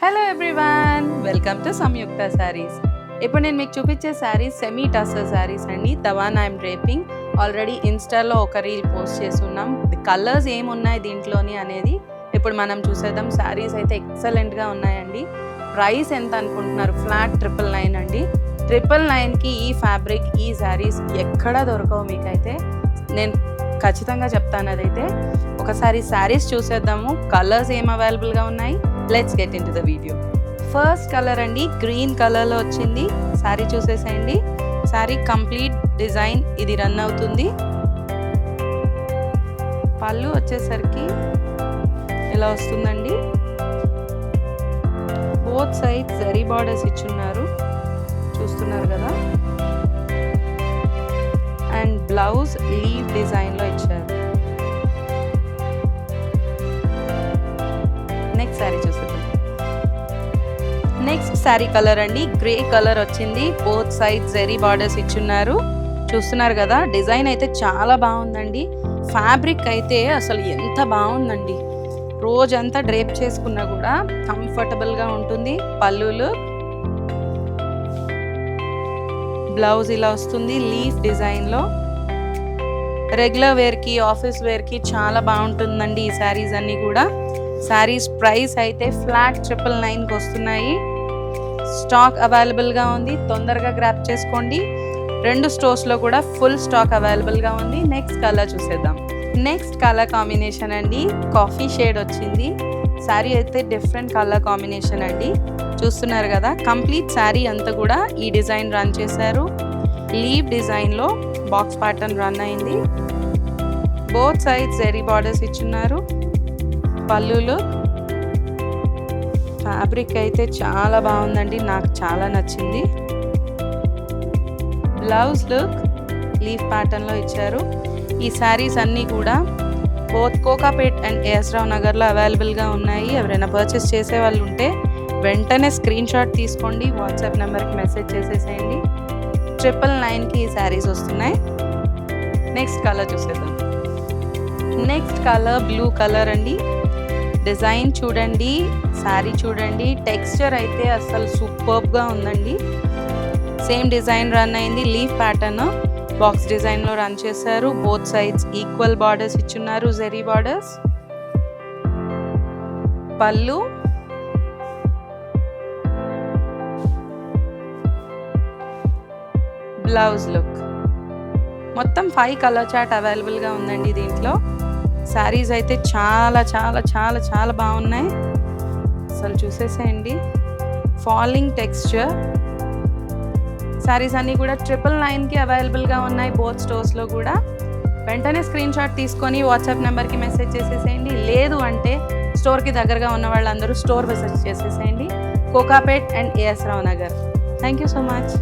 Hello everyone, welcome to సంయుక్త శారీస్. ఇప్పుడు నేను మీకు చూపించే శారీస్ సెమీ టస్సర్ శారీస్ అండి. The one I'm draping. Already ఇన్స్టాలో ఒక రీల్ పోస్ట్ చేస్తున్నాం. కలర్స్ ఏమున్నాయి దీంట్లోని అనేది ఇప్పుడు మనం చూసేద్దాం. శారీస్ అయితే ఎక్సలెంట్గా ఉన్నాయండి. ప్రైస్ ఎంత అనుకుంటున్నారు? ఫ్లాట్ 999 అండి. 999కి ఈ ఫ్యాబ్రిక్, ఈ శారీస్ ఎక్కడా దొరకవు మీకైతే. నేను ఖచ్చితంగా చెప్తాను అదైతే. ఒకసారి శారీస్ చూసేద్దాము, కలర్స్ ఏం అవైలబుల్గా ఉన్నాయి. Let's get in to the video. First colour అండి, గ్రీన్ కలర్లో వచ్చింది. శారీ చూసేసేయండి. శారీ కంప్లీట్ డిజైన్ ఇది రన్ అవుతుంది. పళ్ళు వచ్చేసరికి ఇలా వస్తుందండి. బోత్ సైడ్ జరీ బార్డర్స్ ఇచ్చున్నారు, చూస్తున్నారు కదా. అండ్ బ్లౌజ్ లీవ్ డిజైన్లో ఇచ్చారు. నెక్స్ట్ శారీ చూసేద్దాం. నెక్స్ట్ శారీ కలర్ అండి, గ్రే కలర్ వచ్చింది. బోత్ సైడ్ జరీ బార్డర్స్ ఇచ్చున్నారు, చూస్తున్నారు కదా. డిజైన్ అయితే చాలా బాగుందండి. ఫ్యాబ్రిక్ అయితే అసలు ఎంత బాగుందండి. రోజంతా డ్రేప్ చేసుకున్నా కూడా కంఫర్టబుల్గా ఉంటుంది. పళ్ళులు, బ్లౌజ్ ఇలా వస్తుంది లీఫ్ డిజైన్లో. రెగ్యులర్ వేర్కి, ఆఫీస్ వేర్కి చాలా బాగుంటుందండి ఈ శారీస్ అన్నీ కూడా. శారీస్ ప్రైస్ అయితే ఫ్లాట్ 999కి వస్తున్నాయి. స్టాక్ అవైలబుల్గా ఉంది, తొందరగా గ్రాప్ చేసుకోండి. 2 స్టోర్స్లో కూడా ఫుల్ స్టాక్ అవైలబుల్గా ఉంది. నెక్స్ట్ కలర్ చూసేద్దాం. నెక్స్ట్ కలర్ కాంబినేషన్ అండి, కాఫీ షేడ్ వచ్చింది. శారీ అయితే డిఫరెంట్ కలర్ కాంబినేషన్ అండి, చూస్తున్నారు కదా. కంప్లీట్ శారీ అంతా కూడా ఈ డిజైన్ రన్ చేశారు. లీవ్ డిజైన్లో బాక్స్ ప్యాటర్న్ రన్ అయింది. బోత్ సైడ్స్ జరీ బార్డర్స్ ఇచ్చున్నారు. పళ్ళులు, ఫ్యాబ్రిక్ అయితే చాలా బాగుందండి, నాకు చాలా నచ్చింది. బ్లౌజ్ లుక్ లీఫ్ ప్యాటర్న్లో ఇచ్చారు. ఈ శారీస్ అన్నీ కూడా both Kokapet and as Rao నగర్లో అవైలబుల్గా ఉన్నాయి. ఎవరైనా పర్చేస్ చేసే వాళ్ళు ఉంటే వెంటనే స్క్రీన్ షాట్ తీసుకోండి, వాట్సాప్ నెంబర్కి మెసేజ్ చేసేసేయండి. 999కి ఈ శారీస్ వస్తున్నాయి. నెక్స్ట్ కలర్ చూసేద్దాం. నెక్స్ట్ కలర్ బ్లూ కలర్ అండి. డిజైన్ చూడండి, శారీ చూడండి, టెక్స్చర్ అయితే అసలు సూపర్బ్గా ఉందండి. సేమ్ డిజైన్ రన్ అయింది. లీఫ్ ప్యాటర్న్ బాక్స్ డిజైన్లో రన్ చేశారు. బోత్ సైడ్స్ ఈక్వల్ బార్డర్స్ ఇచ్చున్నారు, జరీ బార్డర్స్. పళ్ళు, బ్లౌజ్ లుక్. మొత్తం 5 కలర్ చార్ట్ అవైలబుల్గా ఉందండి దీంట్లో. శారీస్ అయితే చాలా చాలా చాలా చాలా బాగున్నాయి, అసలు చూసేసేయండి. Falling texture. శారీస్ అన్నీ కూడా 999కి అవైలబుల్గా ఉన్నాయి బోత్ స్టోర్స్లో కూడా. వెంటనే స్క్రీన్ షాట్ తీసుకొని వాట్సాప్ నెంబర్కి మెసేజ్ చేసేసేయండి. లేదు అంటే స్టోర్కి దగ్గరగా ఉన్న వాళ్ళందరూ స్టోర్ విజిట్ చేసేసేయండి. Kokapet and as Rao Nagar. Thank you so much.